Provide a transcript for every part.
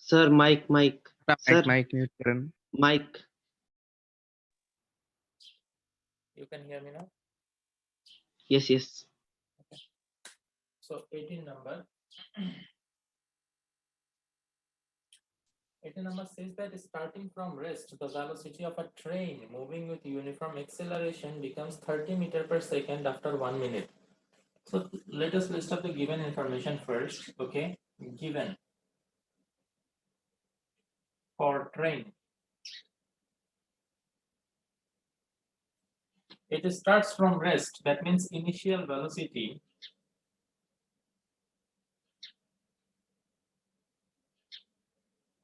Sir, mic. Sir, Mike mute Karan. mic. You can hear me now? Yes. So 18 number. 18 number says that starting from rest, the velocity of a train moving with uniform acceleration becomes 30 meters per second after 1 minute. So let us list up the given information first. Okay, given for train. It starts from rest, that means initial velocity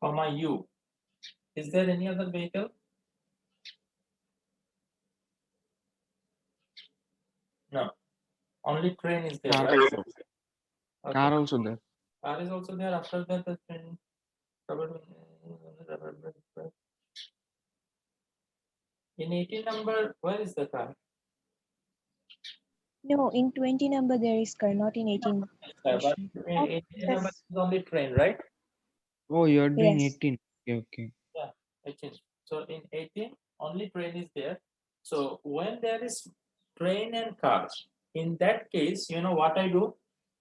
comma u. Is there any other vehicle? No, only train is there, Car right? also. Okay. Car also there. Car is also there. After that, the train. In 18 number, where is the car? No, in 20 number there is car, not in 18. But in 18 number is only train, right? Oh, you are doing Yes. 18. Okay. Yeah, 18. So in 18, only train is there. So when there is train and cars, in that case, you know what I do?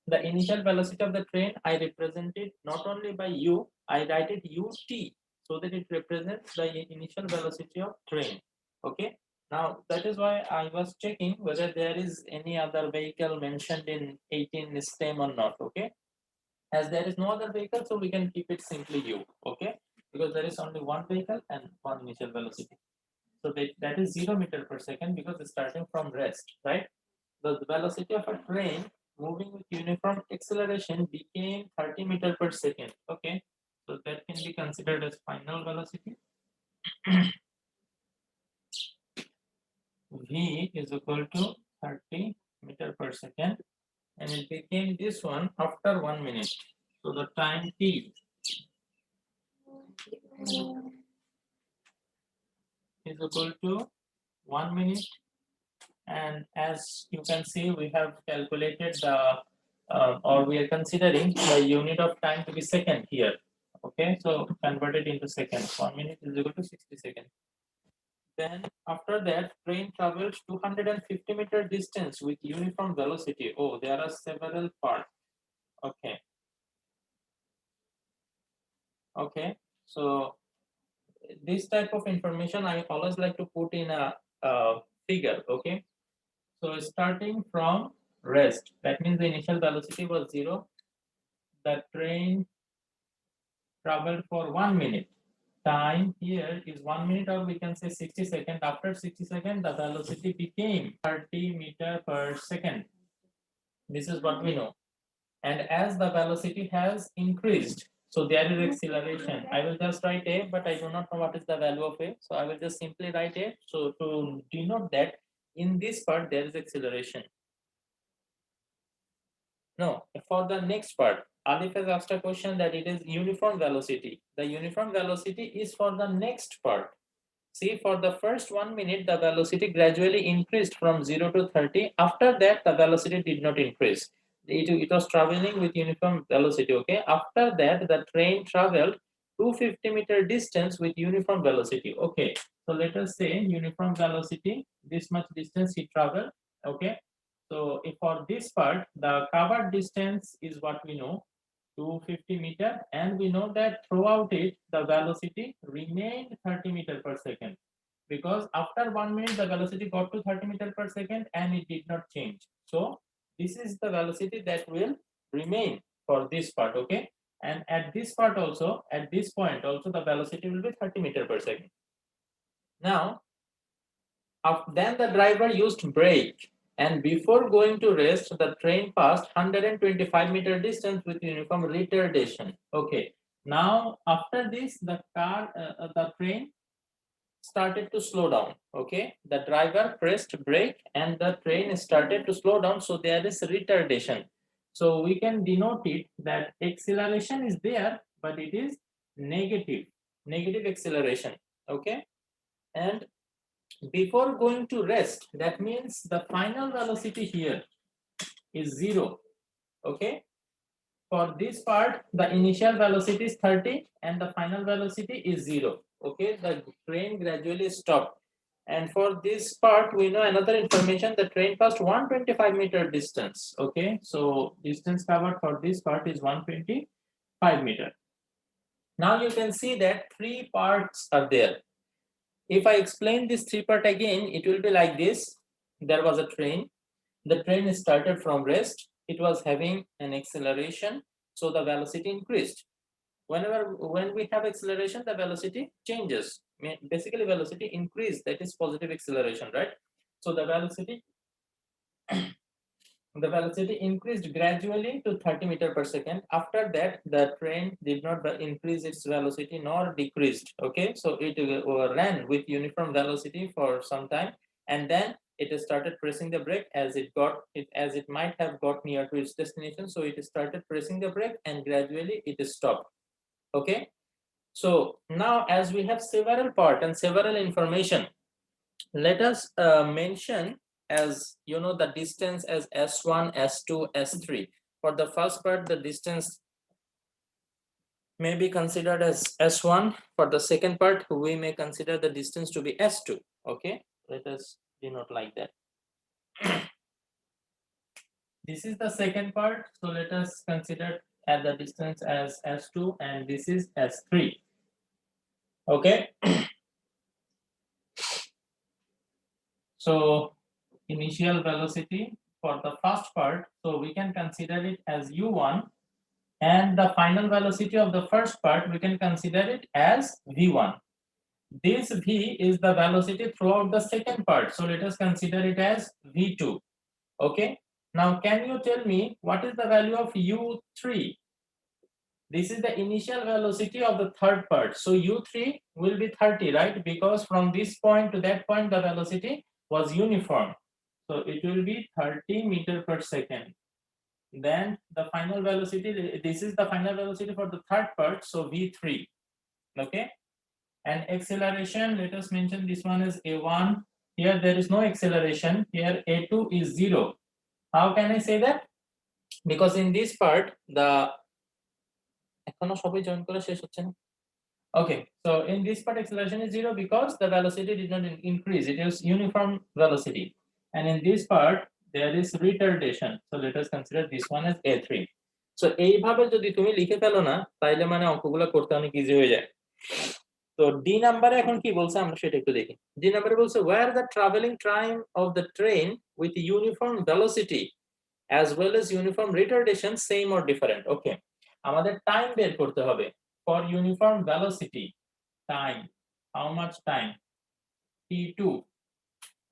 The initial velocity of the train, I represent it not only by u, I write it ut, so that it represents the initial velocity of train. Okay. Now that is why I was checking whether there is any other vehicle mentioned in 18 stem or not. Okay. As there is no other vehicle, so we can keep it simply u. Okay, because there is only one vehicle and one initial velocity. So that is 0 meter per second because it's starting from rest, right? The velocity of a train moving with uniform acceleration became 30 meter per second. Okay, so that can be considered as final velocity. V is equal to 30 meter per second, and it became this one after 1 minute. So the time t is equal to 1 minute, and as you can see, we have calculated the or we are considering the unit of time to be second here. Okay, so convert it into seconds. 1 minute is equal to 60 seconds. Then after that, train travels 250 meter distance with uniform velocity. Oh, there are several parts. Okay, so this type of information I always like to put in a figure. Okay, so starting from rest, that means the initial velocity was 0. The train traveled for 1 minute. Time here is 1 minute, or we can say 60 seconds. After 60 seconds, the velocity became 30 meter per second. This is what we know. And as the velocity has increased, so there is acceleration. I will just write a, but I do not know what is the value of a. So I will just simply write a. So to denote that in this part, there is acceleration. No, for the next part, Alif has asked a question that it is uniform velocity. The uniform velocity is for the next part. See, for the first 1 minute, the velocity gradually increased from 0 to 30. After that, the velocity did not increase. It was traveling with uniform velocity. Okay. After that, the train traveled 250 meter distance with uniform velocity. Okay. So let us say uniform velocity, this much distance he traveled. Okay. So if for this part, the covered distance is what we know, 250 meter, and we know that throughout it the velocity remained 30 meter per second, because after 1 minute the velocity got to 30 meter per second and it did not change. So this is the velocity that will remain for this part. Okay, and at this part also, at this point also, the velocity will be 30 meter per second. Now then the driver used brake, and before going to rest, the train passed 125 meter distance with uniform retardation. Okay. Now after this, the train started to slow down. Okay. The driver pressed brake and the train started to slow down. So there is retardation. So we can denote it that acceleration is there, but it is negative acceleration. Okay. And before going to rest, that means the final velocity here is 0. Okay, for this part, the initial velocity is 30 and the final velocity is 0. Okay, the train gradually stopped. And for this part, we know another information, the train passed 125-meter distance. Okay, so distance covered for this part is 125 meter. Now you can see that 3 parts are there. If I explain this 3 part again, it will be like this. There was a train. The train started from rest. It was having an acceleration, so the velocity increased. When we have acceleration, the velocity changes. Basically, velocity increase, that is positive acceleration, right? So the velocity increased gradually to 30 meter per second. After that, the train did not increase its velocity nor decreased. Okay, so it ran with uniform velocity for some time, and then it started pressing the brake as it might have got near to its destination. So it started pressing the brake and gradually it stopped. Okay, so now as we have several part and several information, let us mention, as you know, the distance as S1, S2, S3. For the first part, the distance may be considered as S1. For the second part, we may consider the distance to be S2. Okay, let us denote like that. This is the second part, so let us consider at the distance as S2, and this is S3. Okay. So initial velocity for the first part, so we can consider it as u1, and the final velocity of the first part, we can consider it as v1. This v is the velocity throughout the second part, so let us consider it as v2. Okay, now can you tell me what is the value of u3? This is the initial velocity of the third part, so u3 will be 30, right? Because from this point to that point, the velocity was uniform. So it will be 30 meter per second. Then the final velocity, this is the final velocity for the third part, so v3. Okay, and acceleration, let us mention this one is a1. Here there is no acceleration. Here a2 is 0. How can I say that? Because in this part, the okay, so in this part acceleration is 0 because the velocity did not increase. It is uniform velocity. And in this part, there is retardation. So let us consider this one as A3. So এইভাবে যদি তুমি লিখে ফেলো না, তাইলে মানে অঙ্কগুলো করতে অনেক ইজি হয়ে যায়। তো ডি নাম্বারে এখন কি বলছে আমরা সেটা একটু দেখি। ডি নাম্বারে বলছে where the traveling time of the train with uniform velocity as well as uniform retardation same or different. Okay, আমাদের টাইম বের করতে হবে for uniform velocity. Time, how much time? t2.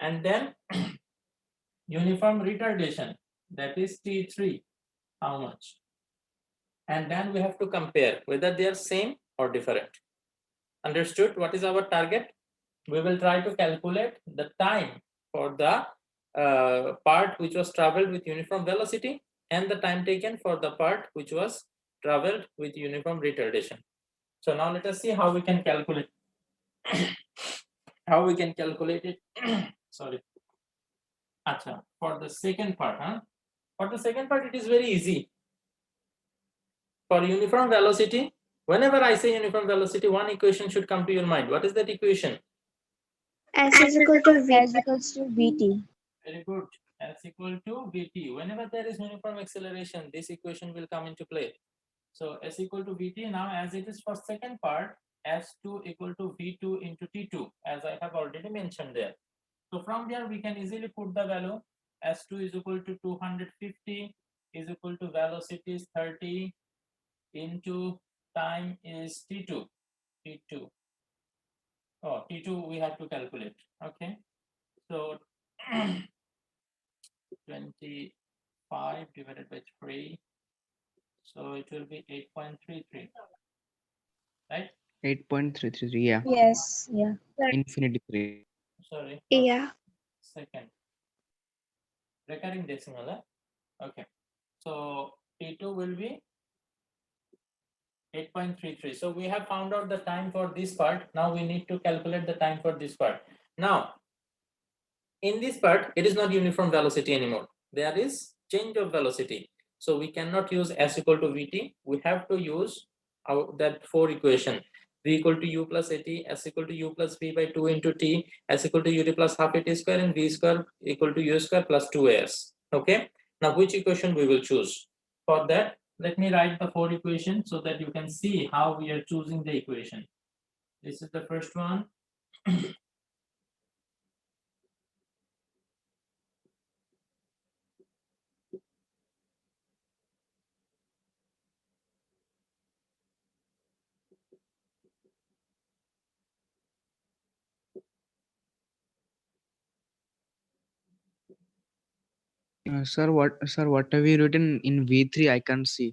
And then uniform retardation, that is t3, how much? And then we have to compare whether they are same or different. Understood? What is our target? We will try to calculate the time for the part which was traveled with uniform velocity and the time taken for the part which was traveled with uniform retardation. So now let us see how we can calculate it. Sorry. Acha, for the second part, for the second part it is very easy. For uniform velocity, whenever I say uniform velocity, one equation should come to your mind. What is that equation? S is equal to V. S equals to VT. Very good. S equal to Vt. Whenever there is uniform acceleration, this equation will come into play. So S equal to Vt. Now, as it is for second part, S2 equal to V2 into T2, as I have already mentioned there. So from there, we can easily put the value. S2 is equal to 250 is equal to velocity is 30 into time is T2. T2. Oh, T2 we have to calculate. Okay. So 25 divided by 3. So it will be 8.33. Right? 8.333, yeah. Yes, yeah. Infinity 3. Sorry. Yeah. Second. Recurring decimal. Okay. So T2 will be 8.33. So we have found out the time for this part. Now we need to calculate the time for this part. Now, in this part, it is not uniform velocity anymore. There is change of velocity. So we cannot use S equal to VT. We have to use that 4 equation. V equal to U plus AT, S equal to U plus V by 2 into T, S equal to UT plus half AT square, and V square equal to U square plus 2AS. Okay. Now which equation we will choose? For that, let me write the 4 equations so that you can see how we are choosing the equation. This is the first one. Sir, what have you written in V3? I can't see.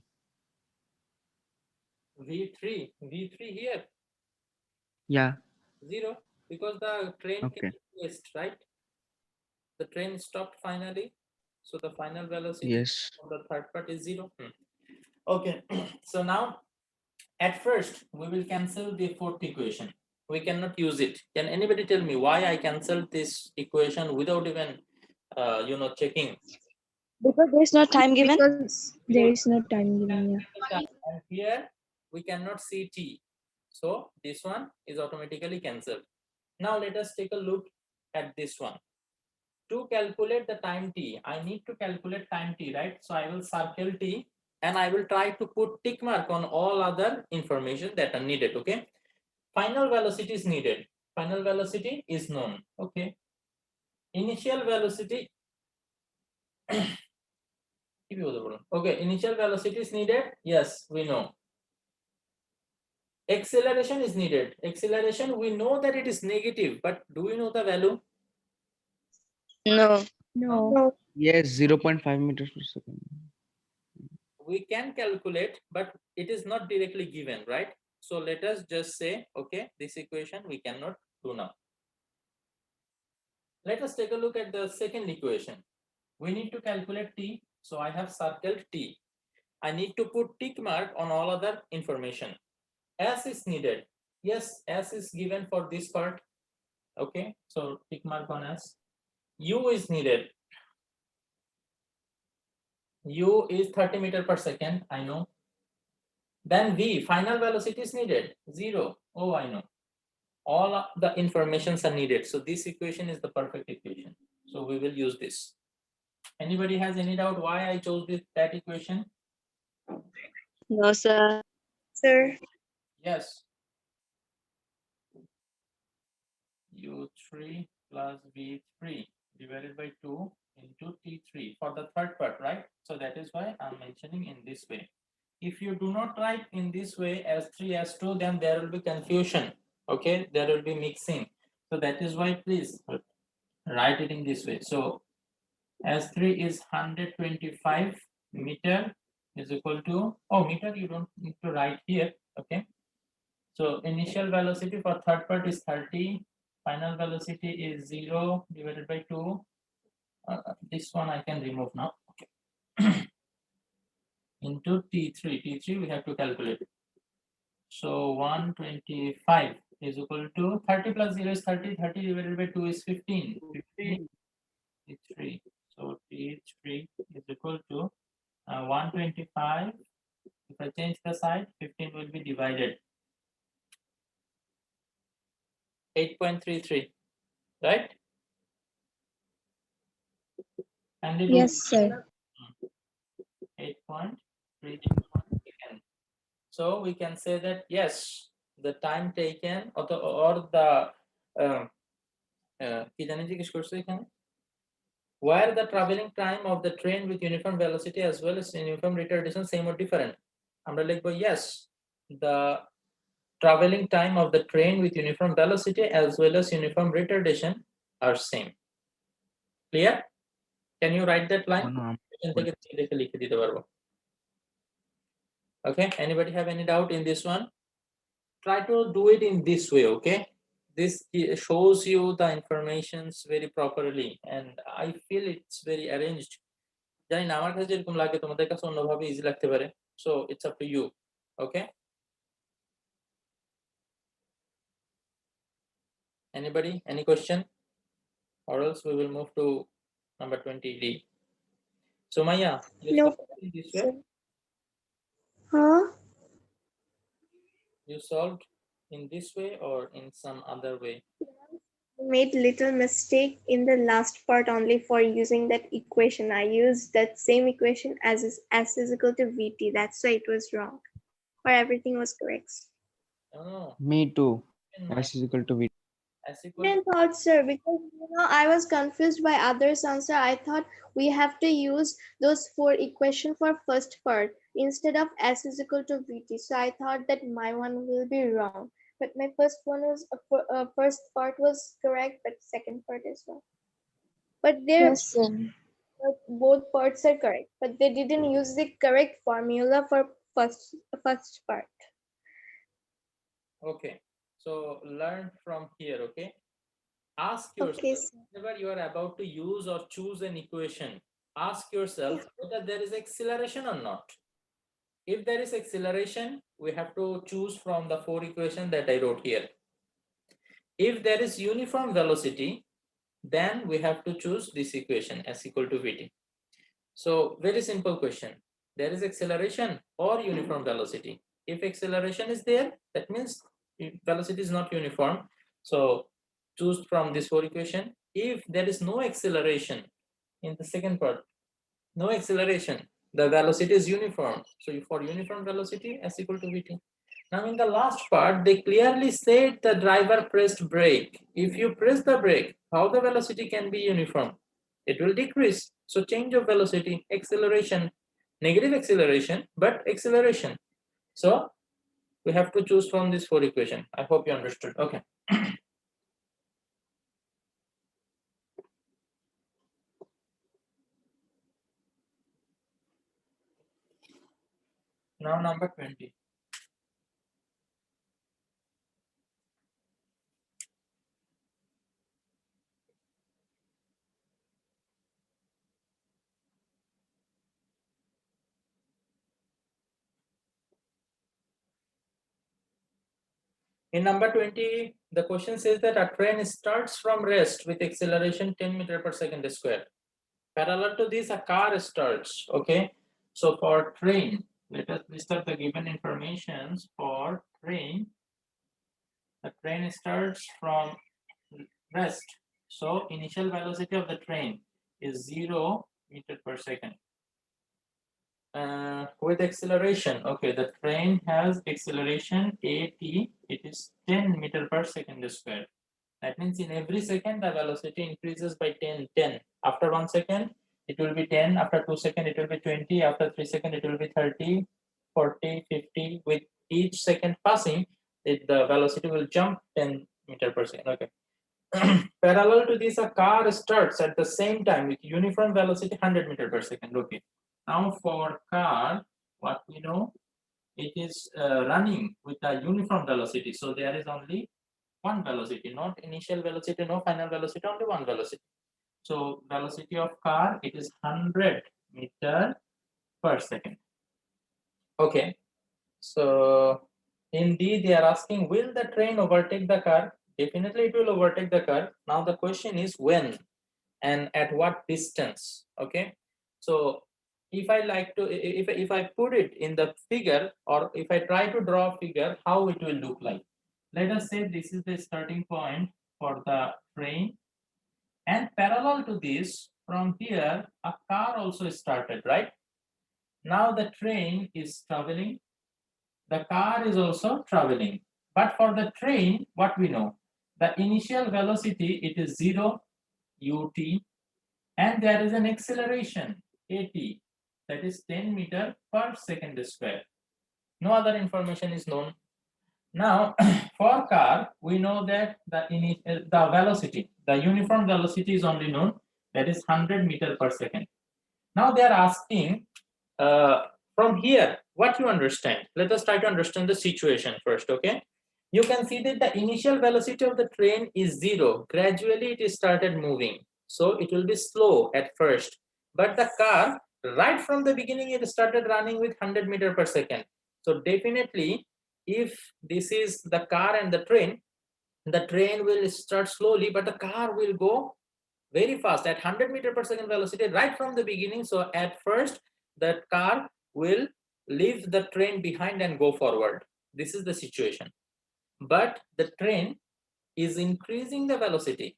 V3 here, Yeah. 0, because the train Okay. came west, right? The train stopped finally, so the final velocity Yes. of the third part is 0. Okay, so now at first we will cancel the fourth equation. We cannot use it. Can anybody tell me why I canceled this equation without even checking? Because there's no time given. Because There is no time given. Yeah. And here we cannot see t, so this one is automatically cancelled. Now let us take a look at this one. To calculate the time t, I need to calculate time t, right? So I will circle t and I will try to put tick mark on all other information that are needed. Okay, final velocity is needed, final velocity is known. Okay, initial velocity okay, initial velocity is needed, yes, we know. Acceleration is needed. Acceleration, we know that it is negative, but do we know the value? no. No. Yes, 0.5 meters per second. We can calculate, but it is not directly given, right? So let us just say, okay, this equation we cannot do now. Let us take a look at the second equation. We need to calculate t, so I have circled t. I need to put tick mark on all other information. S is needed. Yes, S is given for this part. Okay, so tick mark on S. U is needed. U is 30 meter per second, I know. Then V, final velocity is needed, 0. Oh, I know. All of the informations are needed. So this equation is the perfect equation. So we will use this. Anybody has any doubt why I chose that equation? No, sir. Sir. Yes. U3 plus V3 divided by 2 into T3 for the third part, right? So that is why I'm mentioning in this way. If you do not write in this way S3, S2, then there will be confusion. Okay, there will be mixing. So that is why please write it in this way. So S3 is 125 meter is equal to, oh, meter you don't need to write here. Okay. So initial velocity for third part is 30. Final velocity is 0 divided by 2. This one I can remove now. Okay. Into T3. T3 we have to calculate. So 125 is equal to 30 plus 0 is 30. 30 divided by 2 is 15. 15 T3. So T3 is equal to 125. If I change the side, 15 will be divided. 8.33, right? And it Yes, sir. 8.33 seconds. So we can say that yes, the time taken or the where the traveling time of the train with uniform velocity as well as uniform retardation same or different. আমরা লিখবো yes, the traveling time of the train with uniform velocity as well as uniform retardation are same. Clear? Can you write that line? Okay, anybody have any doubt in this one? Try to do it in this way. Okay, this shows you the informations very properly and I feel it's very arranged. জানি না আমার কাছে যেরকম লাগে তোমাদের কাছে অন্যভাবে easy লাগতে পারে, so it's up to you. Okay, anybody, any question, or else we will move to number 20D. So Maya, No. in this way? Huh? You solved in this way or in some other way? Made little mistake in the last part only for using that equation. I used that same equation as is equal to VT. That's why it was wrong. Or everything was correct. No, Me too. in my S is equal to V. S I equal to didn't thought, sir, because I was confused by others' answer. I thought we have to use those four equation for first part instead of S is equal to VT. So I thought that my one will be wrong. But my first one was first part was correct, but second part is wrong. But there Yes, sir. both parts are correct, but they didn't use the correct formula for first part. okay. So learn from here, okay? Ask Okay, yourself, sir. whenever you are about to use or choose an equation, ask yourself whether there is acceleration or not. If there is acceleration, we have to choose from the four equations that I wrote here. If there is uniform velocity, then we have to choose this equation S equal to Vt. So very simple question. There is acceleration or uniform velocity. If acceleration is there, that means velocity is not uniform. So choose from this four equation. If there is no acceleration in the second part, no acceleration, the velocity is uniform. So for uniform velocity, S equal to Vt. Now in the last part, they clearly said the driver pressed brake. If you press the brake, how the velocity can be uniform? It will decrease. So change of velocity, acceleration, negative acceleration, but acceleration. So we have to choose from this four equation. I hope you understood. Okay. Now number 20. In number 20, the question says that a train starts from rest with acceleration 10 meter per second square. Parallel to this, a car starts. Okay. So for train, let us list up the given informations for train. The train starts from rest. So initial velocity of the train is 0 meter per second. With acceleration, okay, the train has acceleration at, it is 10 meter per second square. That means in every second the velocity increases by 10. After 1 second it will be 10, after 2 seconds it will be 20, after 3 seconds it will be 30, 40, 50. With each second passing, the velocity will jump 10 meter per second. Okay. Parallel to this, a car starts at the same time with uniform velocity 100 meter per second. Okay. Now for car, what we know, it is running with a uniform velocity. So there is only one velocity, not initial velocity, no final velocity, only one velocity. So velocity of car, it is 100 meter per second. Okay. So indeed, they are asking, will the train overtake the car? Definitely it will overtake the car. Now the question is when and at what distance. Okay. So if I like to, if I put it in the figure, or if I try to draw a figure, how it will look like. Let us say this is the starting point for the train, and parallel to this, from here, a car also started, right? Now the train is traveling, the car is also traveling. But for the train, what we know? The initial velocity, it is 0 ut, and there is an acceleration at, that is 10 meter per second square. No other information is known. Now for car, we know that the velocity, the uniform velocity is only known, that is 100 meter per second. Now they are asking from here, what you understand. Let us try to understand the situation first. Okay, you can see that the initial velocity of the train is 0. Gradually it is started moving, so it will be slow at first, but the car, right from the beginning, it started running with 100 meter per second. So definitely, if this is the car and the train will start slowly, but the car will go very fast at 100 meter per second velocity right from the beginning. So at first that car will leave the train behind and go forward. This is the situation. But the train is increasing the velocity.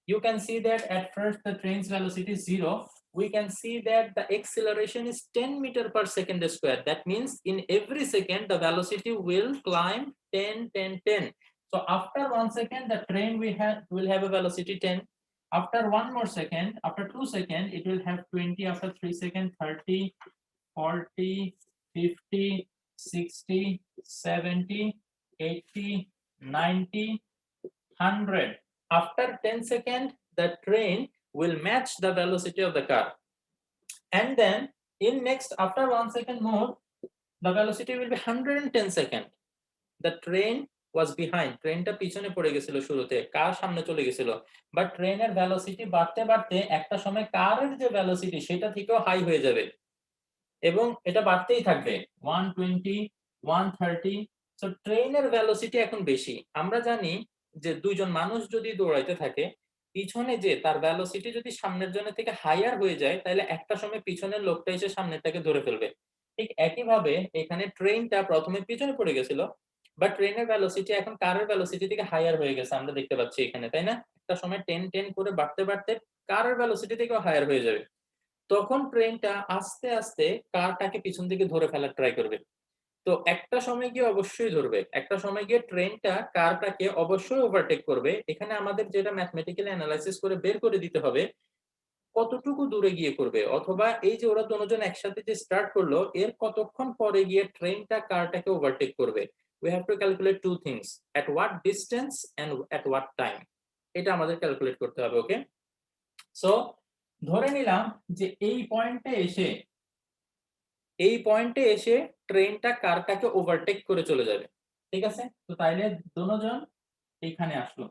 You can see that at first the train's velocity is 0. We can see that the acceleration is 10 meter per second square. That means in every second the velocity will climb 10, 10, 10. So after 1 second the train will have a velocity 10. After 1 more second, after 2 seconds, it will have 20. After 3 seconds, 30, 40, 50, 60, 70, 80, 90, 100. After 10 seconds, the train will match the velocity of the car. And then in next, after 1 second more, the velocity will be 110 seconds. The train was behind. ট্রেনটা পিছনে পড়ে গেছিল শুরুতে, কার সামনে চলে গেছিল, but ট্রেনের velocity বাড়তে বাড়তে একটা সময় কারের যে ভেলোসিটি সেটা থেকেও হাই হয়ে যাবে এবং এটা বাড়তেই থাকবে 120, 130. সো ট্রেনের ভেলোসিটি এখন বেশি। আমরা জানি যে দুইজন মানুষ যদি দৌড়াইতে থাকে, পিছনে যে তার ভেলোসিটি যদি সামনের জনের থেকে হাইয়ার হয়ে যায়, তাহলে একটা সময় পিছনের লোকটা এসে সামনেরটাকে ধরে ফেলবে। ঠিক একইভাবে এখানে ট্রেনটা প্রথমে পিছনে পড়ে গেছিল, বাট ট্রেনের ভেলোসিটি এখন কারের ভেলোসিটি থেকে হাইয়ার হয়ে গেছে, আমরা দেখতে পাচ্ছি এখানে, তাই না? একটা সময় 10 10 করে বাড়তে বাড়তে কারের ভেলোসিটি থেকেও হাইয়ার হয়ে যাবে। তখন ট্রেনটা আস্তে আস্তে কারটাকে পিছন দিকে ধরে ফেলার ট্রাই করবে। তো একটা সময় গিয়ে অবশ্যই ধরবে, একটা সময় গিয়ে ট্রেনটা কারটাকে অবশ্যই ওভারটেক করবে। এখানে আমাদের যেটা ম্যাথমেটিক্যালি অ্যানালাইসিস করে বের করে দিতে হবে কতটুকু দূরে গিয়ে করবে, অথবা এই যে ওরা দুজন একসাথে যে স্টার্ট করলো এর কতক্ষণ পরে গিয়ে ট্রেনটা কারটাকে ওভারটেক করবে। we have to calculate two things, at what distance and at what time. এটা আমাদের ক্যালকুলেট করতে হবে। ওকে, সো ধরে নিলাম যে এই পয়েন্টে এসে ট্রেনটা কারটাকে ওভারটেক করে চলে যাবে, ঠিক আছে? তো তাইলে দুজন এইখানে আসলো।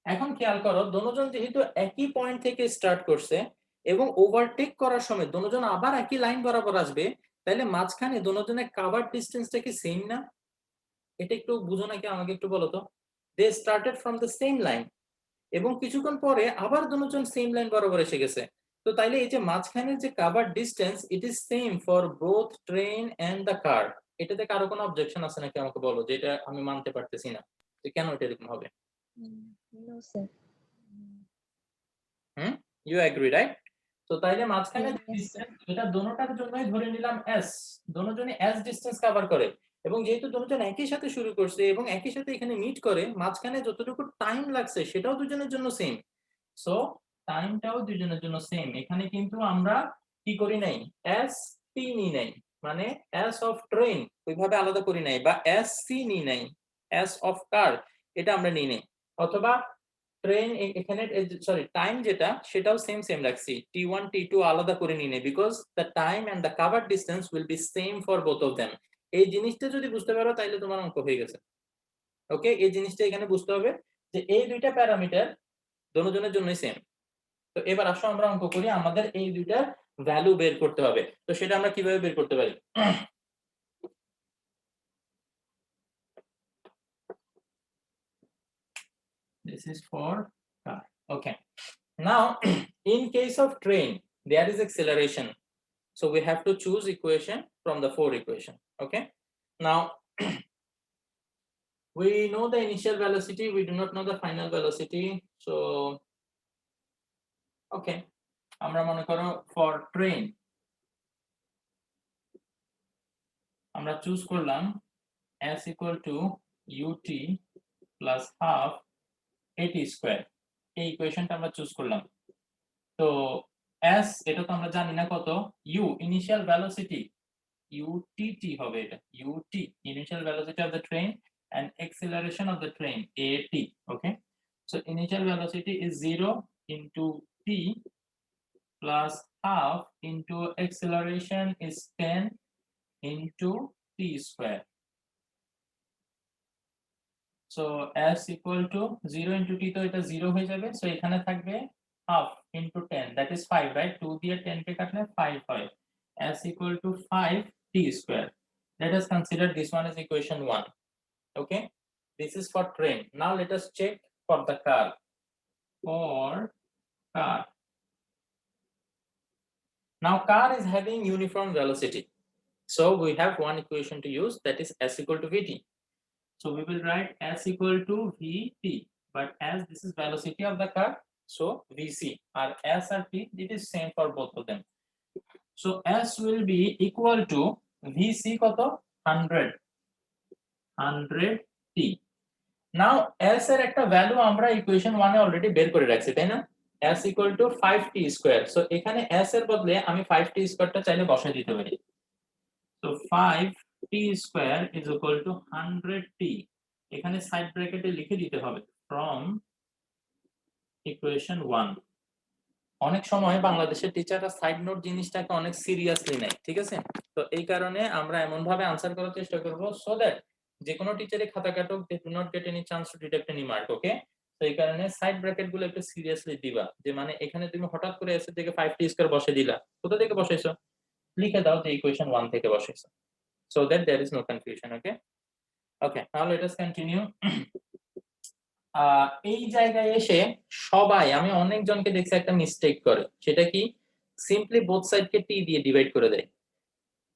এখন খেয়াল করো, দুজন যেহেতু একই পয়েন্ট থেকে স্টার্ট করছে এবং ওভারটেক করার সময় দুজন আবার একই লাইন বরাবর আসবে, তাহলে মাঝখানে দুজনের কভার ডিসটেন্সটা কি সেম না? এটা একটু বুঝো নাকি, আমাকে একটু বলো তো। They started from the same line এবং কিছুক্ষণ পরে আবার দুজন সেম লাইন বরাবর এসে গেছে। তো তাইলে এই যে মাঝখানের যে cover distance, it is same for both train and the car. এটাতে কারো কোনো অবজেকশন আছে নাকি আমাকে বলো, যে এটা আমি মানতে পারতেছি না, যে কেন এটা এরকম হবে? No, sir. You agree, right? তো তাইলে মাঝখানে Yes, ডিসটেন্স, এটা দোনোটার জন্যই ধরে নিলাম s, দোনোজনই s ডিসটেন্স কভার করে, এবং যেহেতু দুজন একই সাথে শুরু করছে এবং একই সাথে এখানে মিট করে, মাঝখানে যতটুকু টাইম লাগছে সেটাও দুজনের জন্য সেম। সো টাইমটাও দুজনের জন্য সেম। এখানে কিন্তু আমরা কি করি নাই, s t নি নাই, মানে s অফ ট্রেন ওইভাবে আলাদা করি নাই, বা s c নি নাই, s অফ কার এটা আমরা নিই নাই, অথবা ট্রেন এখানে সরি টাইম যেটা সেটাও সেম রাখছি, t1 t2 আলাদা করে নিই নাই, because the time and the cover distance will be same for both of them. এই জিনিসটা যদি বুঝতে পারো তাহলে তোমার অঙ্ক হয়ে গেছে। ওকে, এই জিনিসটা এখানে বুঝতে হবে যে এই দুইটা প্যারামিটার দুজনের জন্যই সেম। তো এবার আসো আমরা অঙ্ক করি, আমাদের এই দুইটার ভ্যালু বের করতে হবে। তো সেটা আমরা কিভাবে বের করতে পারি? This is for car. Okay, now in case of train there is acceleration, so we have to choose equation from the 4 equation. Okay, now we know the initial velocity, we do not know the final velocity. So okay, আমরা মনে করো for train আমরা choose করলাম s equal to ut plus half at square, এই ইকুয়েশনটা আমরা choose করলাম। তো s এটা তো আমরা জানি না কত, u ইনিশিয়াল ভেলোসিটি utt হবে, এটা ut initial velocity of the train and acceleration of the train at. Okay, so initial velocity is 0 into t plus half into acceleration is 10 into t square. So s equal to 0 into t, তো এটা 0 হয়ে যাবে, so এখানে থাকবে half into 10, that is 5, right? 2 দিয়ে 10 কে কাটলে 5 হয়, s equal to 5 t square. Let us consider this one as equation 1. Okay, this is for train. Now let us check for the car. For car, Now car is having uniform velocity, so we have one equation to use, that is s equal to vt. So we will write s equal to vt, but as this is velocity of the car, so vc, or s or t, it is same for both of them. So s will be equal to vc কত 100 t. নাও s এর একটা value আমরা equation 1 এ already বের করে রাখছি, তাই না? s equal to 5t square. So এখানে s এর বদলে আমি 5t স্কয়ারটা চাইলে বসাই দিতে পারি। So 5t square is equal to 100t, এখানে সাইড ব্র্যাকেটে লিখে দিতে হবে ফ্রম ইকুয়েশন 1। অনেক সময় বাংলাদেশের টিচাররা সাইড নোট জিনিসটাকে অনেক সিরিয়াসলি নেয়, ঠিক আছে? তো এই কারণে আমরা এমন ভাবে আনসার করার চেষ্টা করব সো দ্যাট যে কোনো টিচারই খাতা কাটুক, they do not get any chance to deduct any mark, okay? তো এই কারণে সাইড ব্র্যাকেট গুলো একটু সিরিয়াসলি দিবা, যে মানে এখানে তুমি হঠাৎ করে এসে থেকে 5t স্কয়ার বসে দিলা, কোথা থেকে বসাইছো লিখে দাও যে ইকুয়েশন 1 থেকে বসাইছো, so that there is no confusion, okay? Okay, now let us continue. এই জায়গায় এসে সবাই, আমি অনেকজনকে দেখছি একটা মিস্টেক করে, সেটা কি সিম্পলি বোথ সাইডকে টি দিয়ে ডিভাইড করে দেয়।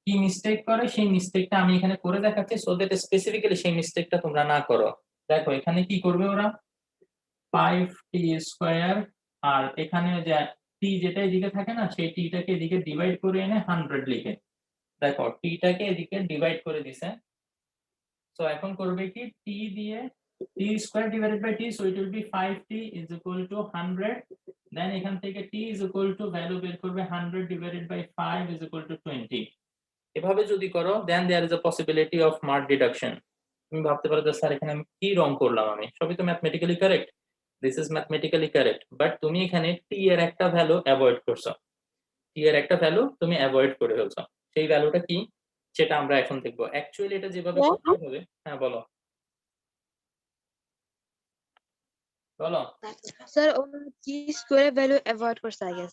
কি মিস্টেক করে সেই মিস্টেকটা আমি এখানে করে দেখাচ্ছি সো দ্যাট স্পেসিফিক্যালি সেই মিস্টেকটা তোমরা না করো। দেখো এখানে কি করবে ওরা, 5t স্কয়ার, আর এখানে যে টি যেটা এদিকে থাকে না সেই টিটাকে এদিকে ডিভাইড করে এনে 100 লিখে, দেখো টিটাকে এদিকে ডিভাইড করে দিছে। সো এখন করবে কি টি দিয়ে t square divided by t, so it will be 5t is equal to 100, then এখান থেকে t is equal to value বের করবে 100 divided by 5 is equal to 20। এভাবে যদি করো then there is a possibility of mark deduction। তুমি ভাবতে পারো যে স্যার এখানে আমি কি রং করলাম, আমি সবই তো mathematically correct, this is mathematically correct, but তুমি এখানে t এর একটা ভ্যালু অ্যাভয়েড করছো, t এর একটা ভ্যালু তুমি অ্যাভয়েড করে ফেলছো, সেই ভ্যালুটা কি সেটা আমরা এখন দেখব। অ্যাকচুয়ালি এটা যেভাবে করতে হবে, হ্যাঁ বলো বলো। স্যার ও জি স্কয়ার ভ্যালু অ্যাভয়েড করছে আই গেস।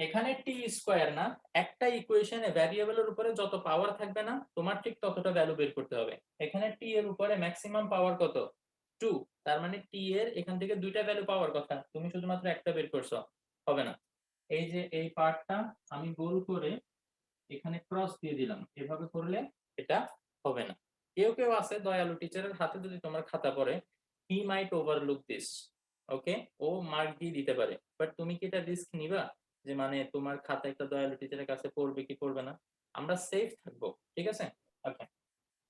এখানে টি স্কয়ার না, একটা ইকুয়েশনে ভ্যারিয়েবলের উপরে যত পাওয়ার থাকবে না তোমার ঠিক ততটা ভ্যালু বের করতে হবে। এখানে টি এর উপরে ম্যাক্সিমাম পাওয়ার কত 2, তার মানে টি এর এখান থেকে দুইটা ভ্যালু পাওয়ার কথা, তুমি শুধুমাত্র একটা বের করছো, হবে না। এই যে এই পার্টটা আমি গোল করে এখানে ক্রস দিয়ে দিলাম, এভাবে করলে এটা হবে না। কেউ কেউ আছে দয়ালু টিচারের হাতে যদি তোমার খাতা পড়ে, he might overlook this, okay, ও মার্ক দিয়ে দিতে পারে, বাট তুমি কি এটা রিস্ক নিবা যে মানে তোমার খাতা একটা দয়ালু টিচারের কাছে পড়বে কি পড়বে না? আমরা সেফ থাকবো, ঠিক আছে? ওকে,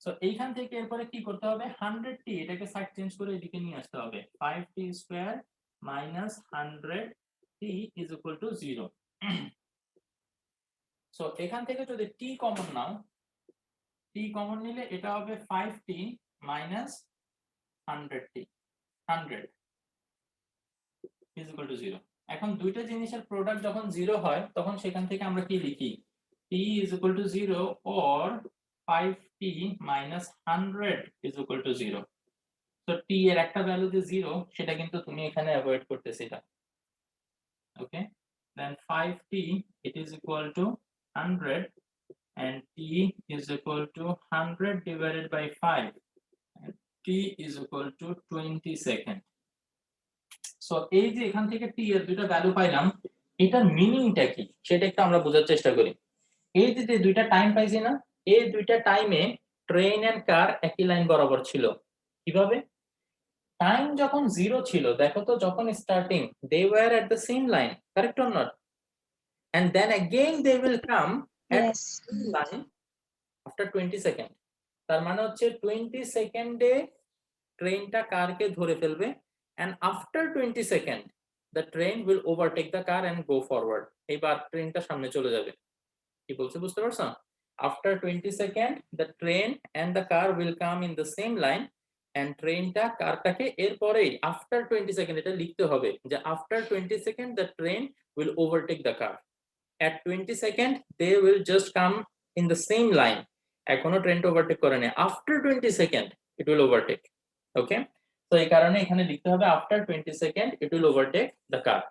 সো এইখান থেকে এরপরে কি করতে হবে, 100t এটাকে সাইড চেঞ্জ করে এদিকে নিয়ে আসতে হবে, 5t square minus 100t is equal to 0। So এখান থেকে যদি t কমন নাও, t কমন নিলে এটা হবে 5t minus 100t, 100 is equal to 0। এখন দুইটা জিনিসের প্রোডাক্ট যখন 0 হয় তখন সেখান থেকে আমরা কি লিখি, t is equal to 0 or 5t minus 100 is equal to 0। তো t এর একটা ভ্যালু যে 0 সেটা কিন্তু তুমি এখানে অ্যাভয়েড করতেছিলা, okay? Then 5t it is equal to 100 and t is equal to 100 divided by 5 and t is equal to 20 second। So এই যে এখান থেকে t এর দুটো ভ্যালু পাইলাম, এটার মিনিংটা কি সেটা একটু আমরা বোঝার চেষ্টা করি। এই যে দুইটা টাইম পাইছি না, এই দুইটা টাইমে ট্রেন এন্ড কার একই লাইন বরাবর ছিল। কিভাবে? টাইম যখন 0 ছিল, দেখো তো যখন starting they were at the same line, correct or not? And then again they will come at Yes. the same line after 20 second. তার মানে হচ্ছে 20 সেকেন্ডে ট্রেনটা কারকে ধরে ফেলবে, and after 20 second the train will overtake the car and go forward। এইবার ট্রেনটা সামনে চলে যাবে। কি বলছে বুঝতে পারছো? after 20 second the train and the car will come in the same line and ট্রেনটা কারটাকে এরপরেই after 20 সেকেন্ড, এটা লিখতে হবে যে after 20 second the train will overtake the car, at 20 second they will just come in the same line, এখনো ট্রেনটা overtake করে না, after 20 second it will overtake, ওকে? তো এই কারণে এখানে লিখতে হবে after 20 second it will overtake the car।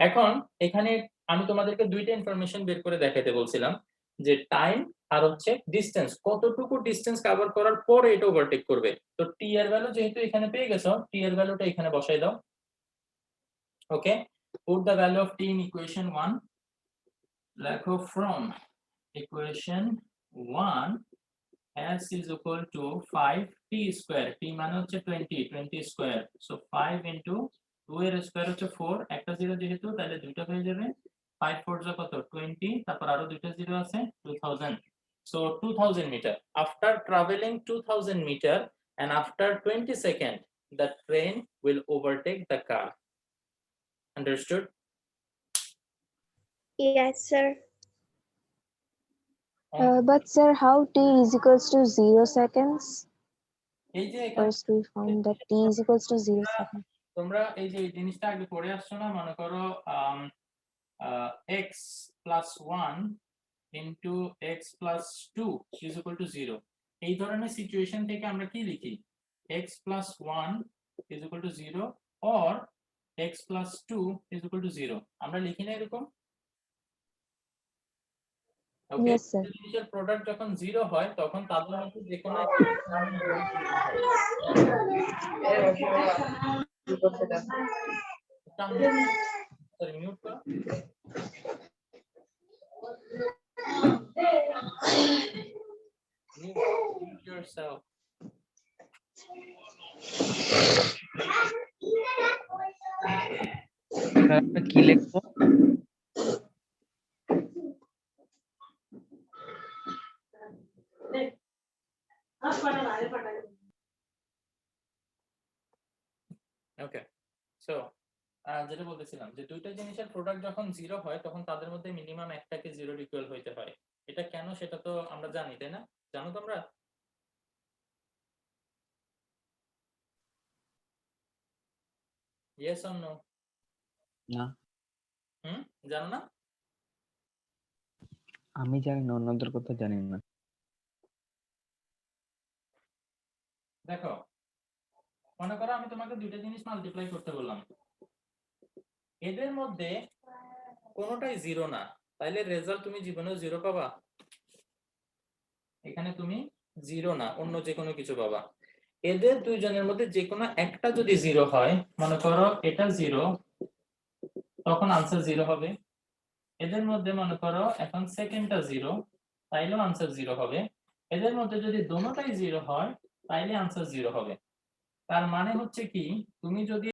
এখন এখানে আমি তোমাদেরকে দুইটা ইনফরমেশন বের করে দেখাতে বলছিলাম, যে টাইম আর হচ্ছে ডিসটেন্স, কতটুকু ডিসটেন্স কভার করার পরে এটা ওভারটেক করবে। তো টি এর ভ্যালু যেহেতু এখানে পেয়ে গেছো, টি এর ভ্যালুটা এখানে বসাই দাও, okay? Put the value of T in equation 1। লেখো from equation 1 s is equal to 5t square, t মানে হচ্ছে 20 square, so 5 into 2 এর স্কয়ার হচ্ছে 4, একটা 0 যেহেতু তাহলে দুইটা হয়ে যাবে, 5 4 যা কত 20, তারপর আরো দুইটা 0 আছে 2000, so 2000 meter. After traveling 2000 meter and after 20 seconds the train will overtake the car. Understood? Yes, sir. But sir, how t is equals to 0 seconds? এই যে এখানে First we found that t is equals to 0 seconds. তোমরা এই যে এই জিনিসটা আগে পড়ে আসছো না, মনে করো x plus 1 into x plus 2 is equal to 0, এই ধরনের সিচুয়েশন থেকে আমরা কি লিখি, x plus 1 is equal to 0 or x plus 2 is equal to 0, আমরা লিখি না এরকম? ওকে, Yes, sir. ইনিশিয়াল প্রোডাক্ট যখন 0 হয় তখন তাদের মধ্যে যে কোনো সরি মিউট করো। Mute yourself. স্যার আমরা কি লিখবো? ওকে, সো যেটা বলতেছিলাম যে দুইটা জিনিসের প্রোডাক্ট যখন 0 হয় তখন তাদের মধ্যে মিনিমাম একটাকে 0 ইকুয়াল হইতে হয়। এটা কেন সেটা তো আমরা জানি, তাই না? জানো তোমরা? Yes or no? না, জানো না? আমি জানি না, অন্যদের কথা জানি না। দেখো, মনে করো আমি তোমাকে দুইটা জিনিস মাল্টিপ্লাই করতে বললাম, এদের মধ্যে কোনোটাই 0 না, তাইলে রেজাল্ট তুমি জীবনেও 0 পাবা? এখানে তুমি 0 না অন্য যে কোনো কিছু পাবা। এদের দুইজনের মধ্যে যে কোনো একটা যদি 0 হয়, মনে করো এটা 0, তখন আনসার 0 হবে। এদের মধ্যে মনে করো এখন সেকেন্ডটা 0, তাইলেও আনসার 0 হবে। এদের মধ্যে যদি দুটোটাই 0 হয় তাইলে আনসার 0 হবে। তার মানে হচ্ছে কি, তুমি যদি